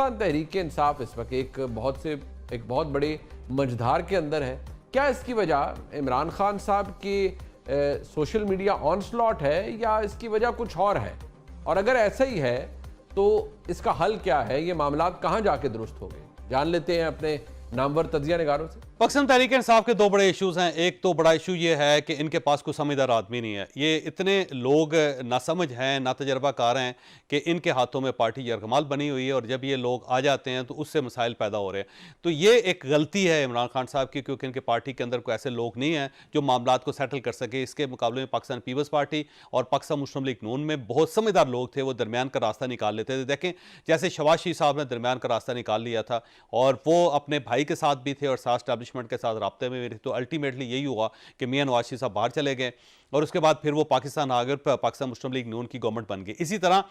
पाकिस्तान तहरीक इंसाफ इस वक्त एक बहुत बड़े मझधार के अंदर है। क्या इसकी वजह इमरान खान साहब के सोशल मीडिया ऑनस्लॉट है या इसकी वजह कुछ और है? और अगर ऐसा ही है तो इसका हल क्या है? ये मामला कहाँ जाके दुरुस्त हो गए? जान लेते हैं अपने नामवर तजिया निगारों से। पाकिस्तान तहरीक इंसाफ के दो बड़े इशूज़ हैं। एक तो बड़ा इशू ये है कि इनके पास कोई समझदार आदमी नहीं है। ये इतने लोग नासमझ हैं, ना तजर्बाकार हैं कि इनके हाथों में पार्टी यरगमाल बनी हुई है और जब ये लोग आ जाते हैं तो उससे मसाइल पैदा हो रहे हैं। तो ये एक गलती है इमरान खान साहब की, क्योंकि इनके पार्टी के अंदर कोई ऐसे लोग नहीं हैं जो मामलात को सेटल कर सके। इसके मुकाबले में पाकिस्तान पीपल्स पार्टी और पाकिस्तान मुस्लिम लीग नून में बहुत समझदार लोग थे, वो दरमियान का रास्ता निकाल लेते थे। देखें जैसे शहबाज शरीफ साहब ने दरमियान का रास्ता निकाल लिया था और वो अपने भाई के साथ भी थे और साथ एस्टैब्लिशमेंट के साथ राब्ते में भी थे। तो अल्टीमेटली यही हुआ कि मियां नवाज शरीफ साहब बाहर चले गए और उसके बाद फिर वो पाकिस्तान आ गए, पाकिस्तान मुस्लिम लीग नून की गवर्नमेंट बन गई। इसी तरह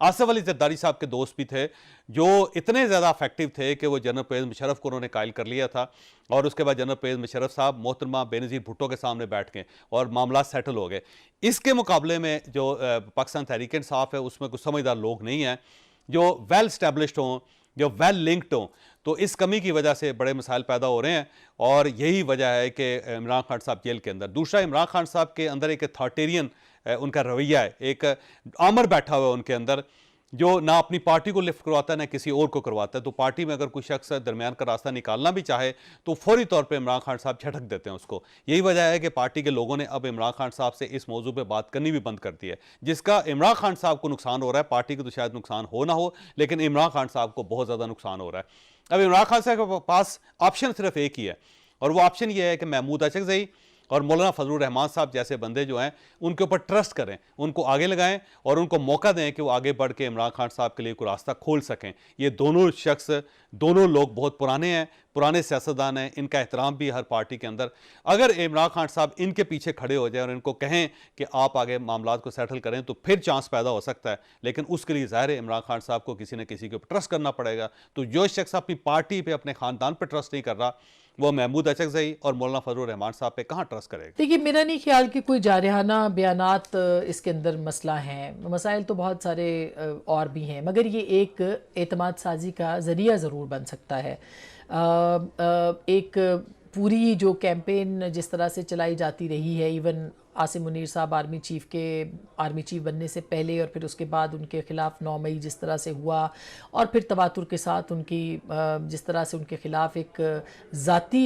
आसिफ अली जरदारी साहब के दोस्त भी थे जो इतने ज़्यादा इफेक्टिव थे कि वो जनरल परवेज़ मुशर्रफ को उन्होंने कायल कर लिया था और उसके बाद जनरल परवेज़ मुशर्रफ साहब मोहतरमा बेनज़ीर भुट्टो के सामने बैठ गए और मामला सेटल हो गए। इसके मुकाबले में जो पाकिस्तान तहरीक इंसाफ है उसमें कुछ समझदार लोग नहीं हैं जो वेल स्टैब्लिश्ड हों, जो वेल लिंक्ड हों। तो इस कमी की वजह से बड़े मसाइल पैदा हो रहे हैं और यही वजह है कि इमरान खान साहब जेल के अंदर। दूसरा, इमरान खान साहब के अंदर एक अथॉरिटेरियन उनका रवैया है, एक आमर बैठा हुआ है उनके अंदर जो ना अपनी पार्टी को लिफ्ट करवाता है ना किसी और को करवाता है। तो पार्टी में अगर कोई शख्स दरमियान का रास्ता निकालना भी चाहे तो फौरी तौर पे इमरान खान साहब झटक देते हैं उसको। यही वजह है कि पार्टी के लोगों ने अब इमरान खान साहब से इस मौजू पे बात करनी भी बंद कर दी है, जिसका इमरान खान साहब को नुकसान हो रहा है। पार्टी को तो शायद नुकसान हो ना हो, लेकिन इमरान खान साहब को बहुत ज़्यादा नुकसान हो रहा है। अब इमरान खान साहब के पास ऑप्शन सिर्फ एक ही है और वो ऑप्शन ये है कि महमूद अचकज़ई और मौलाना फजलुर रहमान साहब जैसे बंदे जो हैं उनके ऊपर ट्रस्ट करें, उनको आगे लगाएं और उनको मौका दें कि वो आगे बढ़ के इमरान खान साहब के लिए कोई रास्ता खोल सकें। ये दोनों शख्स, दोनों लोग बहुत पुराने हैं, पुराने सियासतदान हैं, इनका एहतराम भी हर पार्टी के अंदर। अगर इमरान खान साहब इनके पीछे खड़े हो जाए और इनको कहें कि आप आगे मामलात को सेटल करें तो फिर चांस पैदा हो सकता है, लेकिन उसके लिए ज़ाहिर है इमरान खान साहब को किसी न किसी के ऊपर ट्रस्ट करना पड़ेगा। तो जो शख्स अपनी पार्टी पर, अपने ख़ानदान पर ट्रस्ट नहीं कर रहा, वो महमूद अचकज़ई और मौलाना फजलुर रहमान साहब पे कहाँ ट्रस्ट करेगा? देखिए, मेरा नहीं ख्याल कि कोई जारहाना बयानात इसके अंदर मसला हैं। मसाइल तो बहुत सारे और भी हैं, मगर ये एक एतमाद साजी का ज़रिया ज़रूर बन सकता है। एक पूरी जो कैंपेन जिस तरह से चलाई जाती रही है, इवन आसिम मुनीर साहब आर्मी चीफ बनने से पहले और फिर उसके बाद उनके ख़िलाफ़ 9 मई जिस तरह से हुआ और फिर तवातुर के साथ उनकी जिस तरह से उनके ख़िलाफ़ एक ज़ाती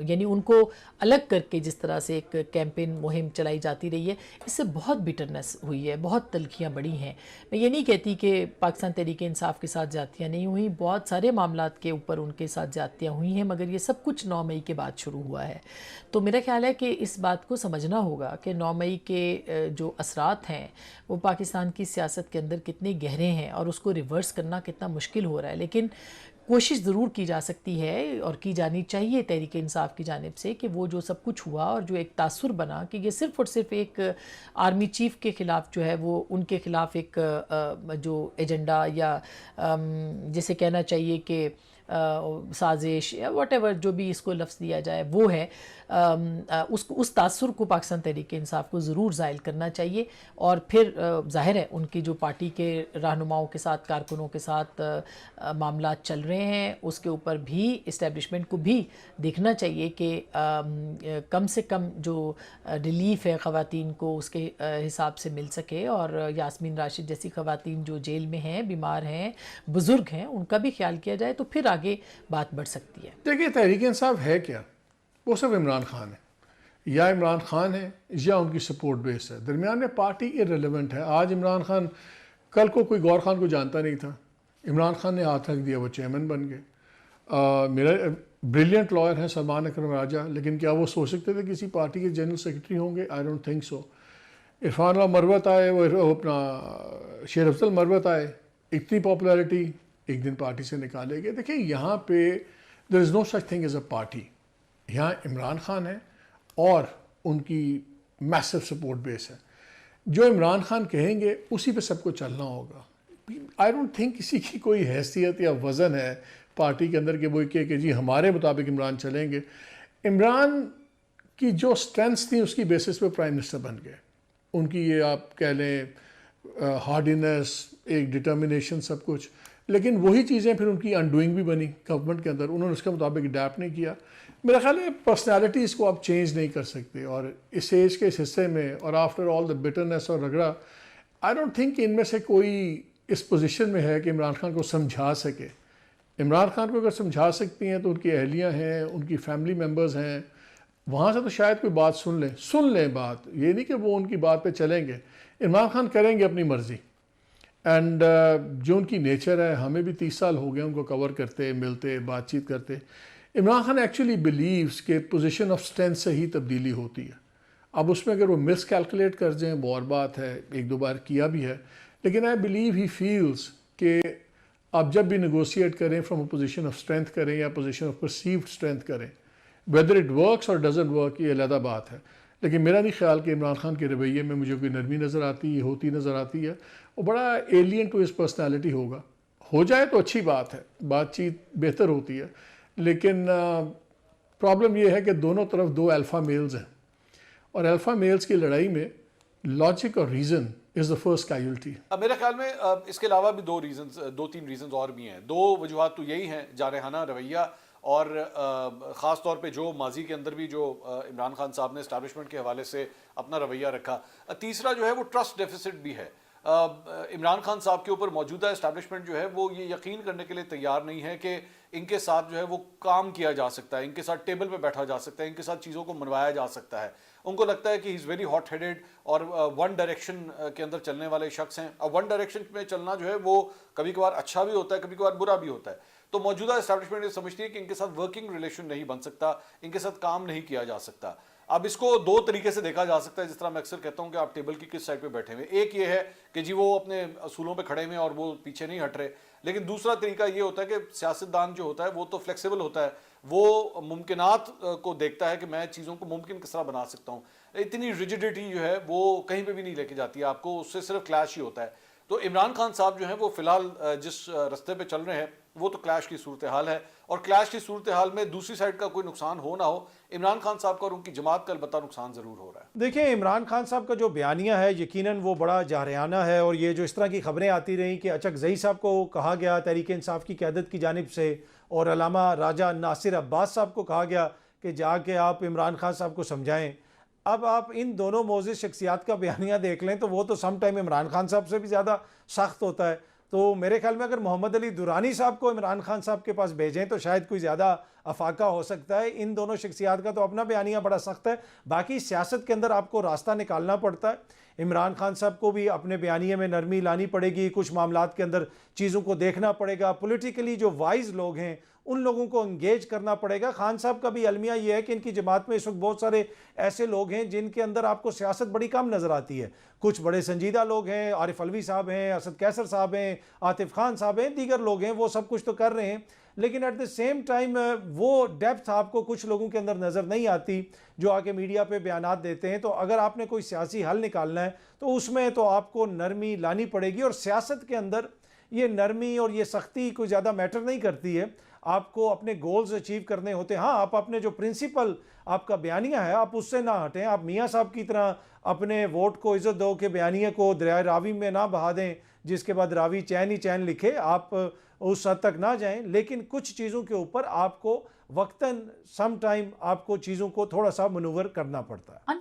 यानी उनको अलग करके जिस तरह से एक कैंपेन मुहिम चलाई जाती रही है, इससे बहुत बिटरनेस हुई है, बहुत तलखियाँ बढ़ी हैं। मैं ये नहीं कहती कि पाकिस्तान तहरीक इंसाफ के साथ ज़्यादतियाँ नहीं हुई, बहुत सारे मामलात के ऊपर उनके साथ ज़्यादतियाँ हुई हैं, मगर ये सब कुछ 9 मई के बाद शुरू हुआ है। तो मेरा ख्याल है कि इस बात को समझना होगा कि 9 मई के जो असरात हैं वो पाकिस्तान की सियासत के अंदर कितने गहरे हैं और उसको रिवर्स करना कितना मुश्किल हो रहा है। लेकिन कोशिश ज़रूर की जा सकती है और की जानी चाहिए तहरीक इंसाफ की जानिब से कि वो जो सब कुछ हुआ और जो एक तासुर बना कि ये सिर्फ़ और सिर्फ एक आर्मी चीफ़ के ख़िलाफ़ जो है वो उनके ख़िलाफ़ एक जो एजेंडा या जिसे कहना चाहिए कि साजिश या व्हाटएवर जो भी इसको लफ्ज़ दिया जाए वो है, उस तासुर को पाकिस्तान तहरीक इंसाफ को ज़रूर ज़ायल करना चाहिए। और फिर ज़ाहिर है उनकी जो पार्टी के रहनुमाओं के साथ, कारकुनों के साथ मामलात चल रहे हैं, उसके ऊपर भी इस्टेब्लिशमेंट को भी देखना चाहिए कि कम से कम जो रिलीफ़ है ख़वातीन को उसके हिसाब से मिल सके और यास्मीन राशिद जैसी ख़वातीन जो जेल में हैं, बीमार हैं, बुज़ुर्ग हैं, उनका भी ख्याल किया जाए तो फिर आगे बात बढ़ सकती है। देखिए, तहरीक इंसाफ है क्या? वो सब इमरान खान है, या इमरान खान है या उनकी सपोर्ट बेस है। दरमियान में पार्टी इररिलेवेंट है। आज इमरान खान, कल को कोई गौर खान को जानता नहीं था, इमरान खान ने हाथ रख दिया, वो चेयरमैन बन गए। मेरा ब्रिलियंट लॉयर हैं सलमान अकरम राजा, लेकिन क्या वो सोच सकते थे किसी पार्टी के जनरल सेक्रेटरी होंगे? I don't think so. Irfan Marwat आए, वो अपना शेर अफजल मरवत आए, इतनी पॉपुलैरिटी, एक दिन पार्टी से निकाले गए। देखिए, यहाँ पे there is no such thing as a party. यहाँ इमरान खान है और उनकी मैसिव सपोर्ट बेस है। जो इमरान खान कहेंगे उसी पे सबको चलना होगा। आई डोंट थिंक किसी की कोई हैसियत या वज़न है पार्टी के अंदर कि वो कहे कि जी हमारे मुताबिक इमरान चलेंगे। इमरान की जो स्ट्रेंथ्स थी उसकी बेसिस पे प्राइम मिनिस्टर बन गए। उनकी ये आप कह लें हार्डीनेस, एक डिटर्मिनेशन, सब कुछ। लेकिन वही चीज़ें फिर उनकी अनडूइंग भी बनी गवर्नमेंट के अंदर, उन्होंने उसके मुताबिक अडेप्ट नहीं किया। मेरा ख्याल है पर्सनैलिटीज़ को आप चेंज नहीं कर सकते, और इस एज के इस हिस्से में और आफ्टर ऑल द बिटरनेस और रगड़ा, आई डोंट थिंक इनमें से कोई इस पोजीशन में है कि इमरान खान को समझा सके। इमरान खान को अगर समझा सकती हैं तो उनकी अहलियाँ हैं, उनकी फैमिली मेम्बर्स हैं, वहाँ से तो शायद कोई बात सुन लें बात, ये नहीं कि वो उनकी बात पे चलेंगे। इमरान खान करेंगे अपनी मर्ज़ी, एंड जो उनकी नेचर है, हमें भी 30 साल हो गए उनको कवर करते, मिलते, बातचीत करते। इमरान खान एक्चुअली बिलीव्स कि पोजीशन ऑफ स्ट्रेंथ से ही तब्दीली होती है। अब उसमें अगर वो मिस कैलकुलेट कर जाएँ वो और बात है, एक दो बार किया भी है, लेकिन आई बिलीव ही फील्स कि आप जब भी नेगोशिएट करें from a position of strength करें या पोजीशन ऑफ परसीव्ड स्ट्रेंथ करें, वेदर इट वर्क्स और डजंट वर्क ये अलग बात है। लेकिन मेरा नहीं ख्याल कि इमरान खान के रवैये में मुझे कोई नरमी नज़र आती है। वो बड़ा एलियन टू हिज पर्सनैलिटी होगा। हो जाए तो अच्छी बात है, बातचीत बेहतर होती है, लेकिन प्रॉब्लम ये है कि दोनों तरफ दो अल्फ़ा मेल्स हैं, और अल्फ़ा मेल्स की लड़ाई में लॉजिक और reason is the first casualty. अब मेरे ख्याल में इसके अलावा भी दो तीन रीजंस और भी हैं। दो वजूहात तो यही हैं, जारहाना रवैया और ख़ास तौर पे जो माजी के अंदर भी जो इमरान खान साहब ने इस्टेब्लिशमेंट के हवाले से अपना रवैया रखा। तीसरा जो है वो ट्रस्ट डेफिसिट भी है। इमरान खान साहब के ऊपर मौजूदा इस्टेब्लिशमेंट जो है वो ये यकीन करने के लिए तैयार नहीं है कि इनके साथ जो है वो काम किया जा सकता है, इनके साथ टेबल पे बैठा जा सकता है, इनके साथ चीज़ों को मनवाया जा सकता है। उनको लगता है कि he is very hot headed और वन डायरेक्शन के अंदर चलने वाले शख्स हैं। अब वन डायरेक्शन में चलना जो है वो कभी कभार अच्छा भी होता है, कभी कभार बुरा भी होता है। तो मौजूदा इस्टेब्लिशमेंट ये समझती है कि इनके साथ वर्किंग रिलेशन नहीं बन सकता, इनके साथ काम नहीं किया जा सकता। अब इसको दो तरीके से देखा जा सकता है, जिस तरह मैं अक्सर कहता हूँ कि आप टेबल की किस साइड पे बैठे हुए। एक ये है कि जी वो अपने असूलों पे खड़े हुए और वो पीछे नहीं हट रहे, लेकिन दूसरा तरीका ये होता है कि सियासतदान जो होता है वो तो फ्लेक्सिबल होता है, वो मुमकिनात को देखता है कि मैं चीज़ों को मुमकिन किस तरह बना सकता हूँ। इतनी रिजिडिटी जो है वो कहीं पर भी नहीं लेके जाती है आपको, उससे सिर्फ क्लैश ही होता है। तो इमरान खान साहब जो हैं वो फ़िलहाल जिस रास्ते पे चल रहे हैं वो तो क्लैश की सूरत हाल है, और क्लैश की सूरत हाल में दूसरी साइड का कोई नुकसान हो ना हो, इमरान खान साहब का और उनकी जमात का अलबत्ता नुकसान ज़रूर हो रहा है। देखिए, इमरान खान साहब का जो बयानिया है यकीनन वो बड़ा जारहाना है, और ये जो इस तरह की खबरें आती रहीं कि अचकज़ई साहब को कहा गया तहरीक इंसाफ की क़यादत की जानिब से, और अल्लामा राजा नासिर अब्बास साहब को कहा गया कि जाके आप इमरान खान साहब को समझाएं। अब आप इन दोनों मोअज़्ज़िज़ शख्सियात का बयानिया देख लें तो वो तो सम टाइम इमरान खान साहब से भी ज़्यादा सख्त होता है। तो मेरे ख्याल में अगर मोहम्मद अली दुरानी साहब को इमरान खान साहब के पास भेजें तो शायद कोई ज़्यादा अफाका हो सकता है। इन दोनों शख्सियात का तो अपना बयानिया बड़ा सख्त है, बाकी सियासत के अंदर आपको रास्ता निकालना पड़ता है। इमरान खान साहब को भी अपने बयानिए में नरमी लानी पड़ेगी, कुछ मामलात के अंदर चीज़ों को देखना पड़ेगा, पॉलिटिकली जो वाइज लोग हैं उन लोगों को इंगेज करना पड़ेगा। खान साहब का भी अलमिया ये है कि इनकी जमात में इस वक्त बहुत सारे ऐसे लोग हैं जिनके अंदर आपको सियासत बड़ी कम नज़र आती है। कुछ बड़े संजीदा लोग हैं, आरिफ अलवी साहब हैं, असद कैसर साहब हैं, आतिफ खान साहब हैं, दीगर लोग हैं, वो सब कुछ तो कर रहे हैं, लेकिन एट द सेम टाइम वो डेप्थ आपको कुछ लोगों के अंदर नज़र नहीं आती जो आके मीडिया पे बयानात देते हैं। तो अगर आपने कोई सियासी हल निकालना है तो उसमें तो आपको नरमी लानी पड़ेगी, और सियासत के अंदर ये नरमी और ये सख्ती कोई ज़्यादा मैटर नहीं करती है। आपको अपने गोल्स अचीव करने होते हैं। हाँ, आप अपने जो प्रिंसिपल आपका बयानिया है आप उससे ना हटें। आप मियाँ साहब की तरह अपने वोट को इज़्ज़त दो कि बयानिया को दरिया रावी में ना बहा दें, जिसके बाद रावी चैन ही चैन लिखे। आप उस हद तक ना जाएं, लेकिन कुछ चीज़ों के ऊपर आपको वक्तन सम टाइम आपको चीज़ों को थोड़ा सा मनूवर करना पड़ता है।